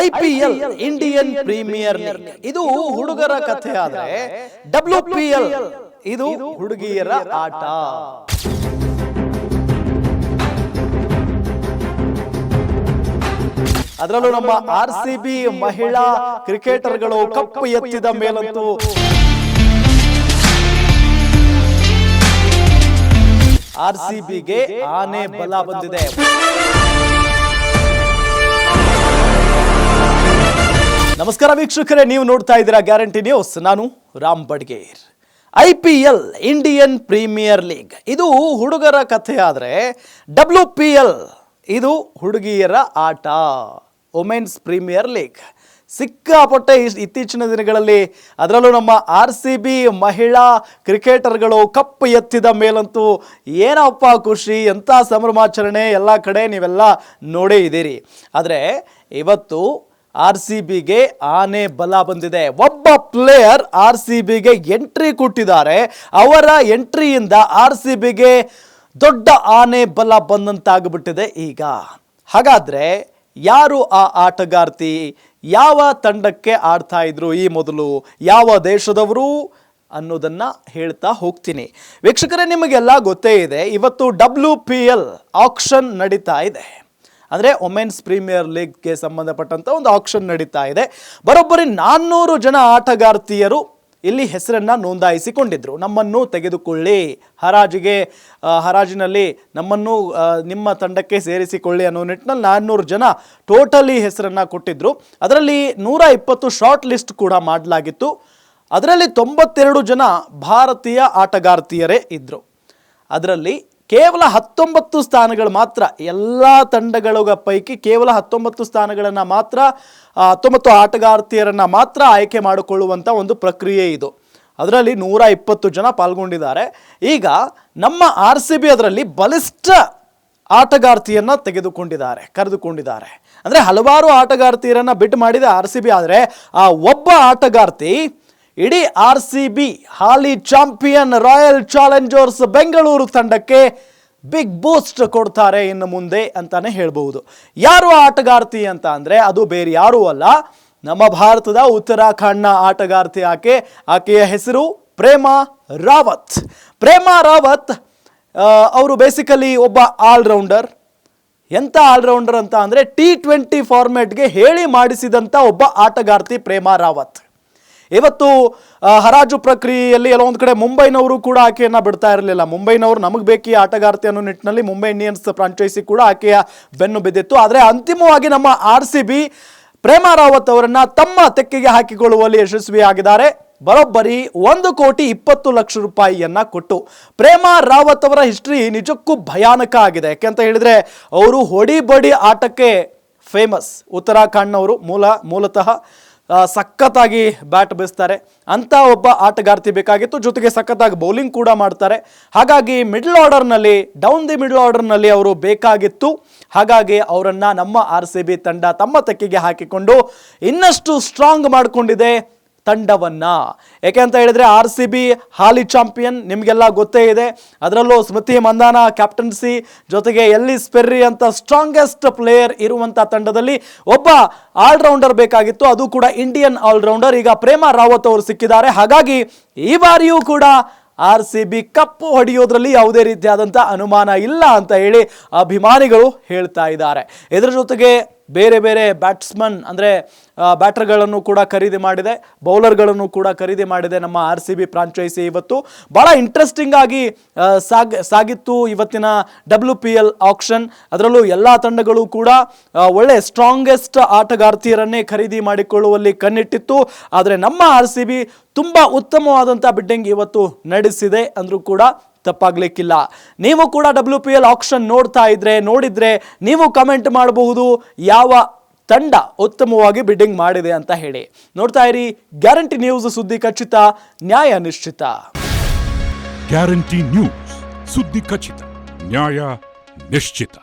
IPL Indian premier league ಇದು ಹುಡುಗರ ಕಥೆ ಆದ್ರೆ WPL ಇದು ಹುಡುಗಿಯರ ಆಟ. ಅದರಲ್ಲೂ ನಮ್ಮ RCB ಮಹಿಳಾ ಕ್ರಿಕೆಟರ್ಗಳು ಕಪ್ಪು ಎತ್ತಿದ ಮೇಲಂತೂ RCBಗೆ ಆನೆ ಬಲ ಬಂದಿದೆ. ನಮಸ್ಕಾರ ವೀಕ್ಷಕರೇ, ನೀವು ನೋಡ್ತಾ ಇದ್ದೀರಾ ಗ್ಯಾರಂಟಿ ನ್ಯೂಸ್. ನಾನು Ram Badiger. IPL Indian premier league ಇದು ಹುಡುಗರ ಕಥೆ ಆದರೆ WPL ಇದು ಹುಡುಗಿಯರ ಆಟ. ವುಮೆನ್ಸ್ ಪ್ರೀಮಿಯರ್ ಲೀಗ್ ಸಿಕ್ಕಾಪಟ್ಟೆ ಇತ್ತೀಚಿನ ದಿನಗಳಲ್ಲಿ, ಅದರಲ್ಲೂ ನಮ್ಮ RCB ಮಹಿಳಾ ಕ್ರಿಕೆಟರ್ಗಳು ಕಪ್ಪು ಎತ್ತಿದ ಮೇಲಂತೂ ಏನಪ್ಪ ಖುಷಿ, ಎಂಥ ಸಂಭ್ರಮಾಚರಣೆ ಎಲ್ಲ ಕಡೆ ನೀವೆಲ್ಲ ನೋಡೇ ಇದ್ದೀರಿ. ಆದರೆ ಇವತ್ತು RCBಗೆ ಆನೆ ಬಲ ಬಂದಿದೆ. ಒಬ್ಬ ಪ್ಲೇಯರ್ RCBಗೆ ಎಂಟ್ರಿ ಕೊಟ್ಟಿದ್ದಾರೆ. ಅವರ ಎಂಟ್ರಿಯಿಂದ RCBಗೆ ದೊಡ್ಡ ಆನೆ ಬಲ ಬಂದಂತಾಗ್ಬಿಟ್ಟಿದೆ ಈಗ. ಹಾಗಾದ್ರೆ ಯಾರು ಆ ಆಟಗಾರ್ತಿ, ಯಾವ ತಂಡಕ್ಕೆ ಆಡ್ತಾ ಇದ್ರು ಈ ಮೊದಲು, ಯಾವ ದೇಶದವರು ಅನ್ನೋದನ್ನ ಹೇಳ್ತಾ ಹೋಗ್ತೀನಿ. ವೀಕ್ಷಕರೇ, ನಿಮಗೆಲ್ಲ ಗೊತ್ತೇ ಇದೆ, ಇವತ್ತು WPL ಆಕ್ಷನ್ ನಡೀತಾ ಇದೆ. ಅಂದರೆ ವುಮೆನ್ಸ್ ಪ್ರೀಮಿಯರ್ ಲೀಗ್ಗೆ ಸಂಬಂಧಪಟ್ಟಂಥ ಒಂದು ಆಕ್ಷನ್ ನಡೀತಾ ಇದೆ. ಬರೋಬ್ಬರಿ 400 ಜನ ಆಟಗಾರ್ತಿಯರು ಇಲ್ಲಿ ಹೆಸರನ್ನು ನೋಂದಾಯಿಸಿಕೊಂಡಿದ್ರು. ನಮ್ಮನ್ನು ತೆಗೆದುಕೊಳ್ಳಿ, ಹರಾಜಿನಲ್ಲಿ ನಮ್ಮನ್ನು ನಿಮ್ಮ ತಂಡಕ್ಕೆ ಸೇರಿಸಿಕೊಳ್ಳಿ ಅನ್ನೋ ನಿಟ್ಟಿನಲ್ಲಿ 400 ಜನ ಟೋಟಲಿ ಹೆಸರನ್ನು ಕೊಟ್ಟಿದ್ರು. ಅದರಲ್ಲಿ 120 ಶಾರ್ಟ್ ಲಿಸ್ಟ್ ಕೂಡ ಮಾಡಲಾಗಿತ್ತು. ಅದರಲ್ಲಿ 92 ಜನ ಭಾರತೀಯ ಆಟಗಾರ್ತಿಯರೇ ಇದ್ದರು. ಅದರಲ್ಲಿ ಕೇವಲ 19 ಸ್ಥಾನಗಳು ಮಾತ್ರ, ಎಲ್ಲ ತಂಡಗಳ ಪೈಕಿ ಕೇವಲ 19 ಸ್ಥಾನಗಳನ್ನು ಮಾತ್ರ, 19 ಆಟಗಾರ್ತಿಯರನ್ನು ಮಾತ್ರ ಆಯ್ಕೆ ಮಾಡಿಕೊಳ್ಳುವಂಥ ಒಂದು ಪ್ರಕ್ರಿಯೆ ಇದು. ಅದರಲ್ಲಿ 120 ಜನ ಪಾಲ್ಗೊಂಡಿದ್ದಾರೆ. ಈಗ ನಮ್ಮ RCB ಅದರಲ್ಲಿ ಬಲಿಷ್ಠ ಆಟಗಾರ್ತಿಯನ್ನು ಕರೆದುಕೊಂಡಿದ್ದಾರೆ. ಅಂದರೆ ಹಲವಾರು ಆಟಗಾರ್ತಿಯರನ್ನು ಬಿಟ್ಟು ಮಾಡಿದ RCB, ಆದರೆ ಆ ಒಬ್ಬ ಆಟಗಾರ್ತಿ ಇಡೀ RCB ಹಾಲಿ ಚಾಂಪಿಯನ್ ರಾಯಲ್ ಚಾಲೆಂಜರ್ಸ್ ಬೆಂಗಳೂರು ತಂಡಕ್ಕೆ ಬಿಗ್ ಬೂಸ್ಟ್ ಕೊಡ್ತಾರೆ ಇನ್ನು ಮುಂದೆ ಅಂತಾನೆ ಹೇಳ್ಬಹುದು. ಯಾರು ಆಟಗಾರ್ತಿ ಅಂತ ಅಂದರೆ ಅದು ಬೇರೆ ಯಾರೂ ಅಲ್ಲ, ನಮ್ಮ ಭಾರತದ ಉತ್ತರಾಖಂಡ್ನ ಆಟಗಾರ್ತಿ ಆಕೆಯ ಹೆಸರು ಪ್ರೇಮಾ ರಾವತ್. ಅವರು ಬೇಸಿಕಲಿ ಒಬ್ಬ ಆಲ್ರೌಂಡರ್. ಎಂಥ ಆಲ್ರೌಂಡರ್ ಅಂತ ಅಂದರೆ T20 ಫಾರ್ಮ್ಯಾಟ್ಗೆ ಹೇಳಿ ಮಾಡಿಸಿದಂಥ ಒಬ್ಬ ಆಟಗಾರ್ತಿ ಪ್ರೇಮಾ ರಾವತ್. ಇವತ್ತು ಹರಾಜು ಪ್ರಕ್ರಿಯೆಯಲ್ಲಿ ಎಲ್ಲೊಂದು ಕಡೆ ಮುಂಬೈನವರು ಕೂಡ ಆಕೆಯನ್ನು ಬಿಡ್ತಾ ಇರಲಿಲ್ಲ. ಮುಂಬೈನವರು ನಮಗೆ ಬೇಕು ಈ ಆಟಗಾರ್ತಿ ಅನ್ನೋ ನಿಟ್ಟಿನಲ್ಲಿ ಮುಂಬೈ ಇಂಡಿಯನ್ಸ್ ಫ್ರಾಂಚೈಸಿ ಕೂಡ ಆಕೆಯ ಬೆನ್ನು ಬಿದ್ದಿತ್ತು. ಆದರೆ ಅಂತಿಮವಾಗಿ ನಮ್ಮ RCB ಪ್ರೇಮಾ ರಾವತ್ ಅವರನ್ನು ತಮ್ಮ ತೆಕ್ಕೆಗೆ ಹಾಕಿಕೊಳ್ಳುವಲ್ಲಿ ಯಶಸ್ವಿಯಾಗಿದ್ದಾರೆ. ಬರೋಬ್ಬರಿ 1,20,00,000 ರೂಪಾಯಿಯನ್ನು ಕೊಟ್ಟು. ಪ್ರೇಮಾ ರಾವತ್ ಅವರ ಹಿಸ್ಟ್ರಿ ನಿಜಕ್ಕೂ ಭಯಾನಕ ಆಗಿದೆ. ಯಾಕೆಂತ ಹೇಳಿದರೆ ಅವರು ಹೊಡಿ ಆಟಕ್ಕೆ ಫೇಮಸ್. ಉತ್ತರಾಖಂಡ್ನವರು ಮೂಲತಃ ಸಖತ್ತಾಗಿ ಬ್ಯಾಟ್ ಬೀಸ್ತಾರೆ. ಅಂಥ ಒಬ್ಬ ಆಟಗಾರ್ತಿ ಬೇಕಾಗಿತ್ತು. ಜೊತೆಗೆ ಸಖತ್ತಾಗಿ ಬೌಲಿಂಗ್ ಕೂಡ ಮಾಡ್ತಾರೆ. ಹಾಗಾಗಿ ಡೌನ್ ದಿ ಮಿಡ್ಲ್ ಆರ್ಡರ್ನಲ್ಲಿ ಅವರು ಬೇಕಾಗಿತ್ತು. ಹಾಗಾಗಿ ಅವರನ್ನು ನಮ್ಮ RCB ತಂಡ ತಮ್ಮ ತೆಕ್ಕೆಗೆ ಹಾಕಿಕೊಂಡು ಇನ್ನಷ್ಟು ಸ್ಟ್ರಾಂಗ್ ಮಾಡಿಕೊಂಡಿದೆ ತಂಡವನ್ನು. ಯಾಕೆ ಅಂತ ಹೇಳಿದರೆ RCB ಹಾಲಿ ಚಾಂಪಿಯನ್, ನಿಮಗೆಲ್ಲ ಗೊತ್ತೇ ಇದೆ. ಅದರಲ್ಲೂ ಸ್ಮೃತಿ ಮಂದಾನ ಕ್ಯಾಪ್ಟನ್ಸಿ, ಜೊತೆಗೆ ಎಲ್ಲಿಸ್ ಪೆರ್ರಿ ಅಂತ ಸ್ಟ್ರಾಂಗೆಸ್ಟ್ ಪ್ಲೇಯರ್ ಇರುವಂಥ ತಂಡದಲ್ಲಿ ಒಬ್ಬ ಆಲ್ರೌಂಡರ್ ಬೇಕಾಗಿತ್ತು, ಅದು ಕೂಡ ಇಂಡಿಯನ್ ಆಲ್ರೌಂಡರ್. ಈಗ ಪ್ರೇಮಾ ರಾವತ್ ಅವರು ಸಿಕ್ಕಿದ್ದಾರೆ. ಹಾಗಾಗಿ ಈ ಬಾರಿಯೂ ಕೂಡ RCB ಕಪ್ಪು ಹೊಡೆಯೋದ್ರಲ್ಲಿ ಯಾವುದೇ ರೀತಿಯಾದಂಥ ಅನುಮಾನ ಇಲ್ಲ ಅಂತ ಹೇಳಿ ಅಭಿಮಾನಿಗಳು ಹೇಳ್ತಾ ಇದ್ದಾರೆ. ಇದರ ಜೊತೆಗೆ ಬೇರೆ ಬೇರೆ ಬ್ಯಾಟ್ಸ್ಮನ್ ಅಂದರೆ ಬ್ಯಾಟರ್ಗಳನ್ನು ಕೂಡ ಖರೀದಿ ಮಾಡಿದೆ, ಬೌಲರ್ಗಳನ್ನು ಕೂಡ ಖರೀದಿ ಮಾಡಿದೆ ನಮ್ಮ RCB ಫ್ರಾಂಚೈಸಿ. ಇವತ್ತು ಭಾಳ ಇಂಟ್ರೆಸ್ಟಿಂಗ್ ಆಗಿ ಸಾಗಿತ್ತು ಇವತ್ತಿನ WPL ಆಕ್ಷನ್. ಅದರಲ್ಲೂ ಎಲ್ಲ ತಂಡಗಳು ಕೂಡ ಒಳ್ಳೆ ಸ್ಟ್ರಾಂಗೆಸ್ಟ್ ಆಟಗಾರ್ತಿಯರನ್ನೇ ಖರೀದಿ ಮಾಡಿಕೊಳ್ಳುವಲ್ಲಿ ಕಣ್ಣಿಟ್ಟಿತ್ತು. ಆದರೆ ನಮ್ಮ RCB ತುಂಬ ಉತ್ತಮವಾದಂಥ ಬಿಡ್ಡಿಂಗ್ ಇವತ್ತು ನಡೆಸಿದೆ ಅಂದರೂ ಕೂಡ ತಪ್ಪಾಗ್ಲಿಕ್ಕಿಲ್ಲ. ನೀವು ಕೂಡ WPL ಆಕ್ಷನ್ ನೋಡಿದ್ರೆ ನೀವು ಕಮೆಂಟ್ ಮಾಡಬಹುದು ಯಾವ ತಂಡ ಉತ್ತಮವಾಗಿ ಬಿಡ್ಡಿಂಗ್ ಮಾಡಿದೆ ಅಂತ ಹೇಳಿ. ನೋಡ್ತಾ ಇರಿ ಗ್ಯಾರಂಟಿ ನ್ಯೂಸ್, ಸುದ್ದಿ ಖಚಿತ, ನ್ಯಾಯ ನಿಶ್ಚಿತ. ಗ್ಯಾರಂಟಿ ನ್ಯೂಸ್, ಸುದ್ದಿ ಖಚಿತ, ನ್ಯಾಯ ನಿಶ್ಚಿತ.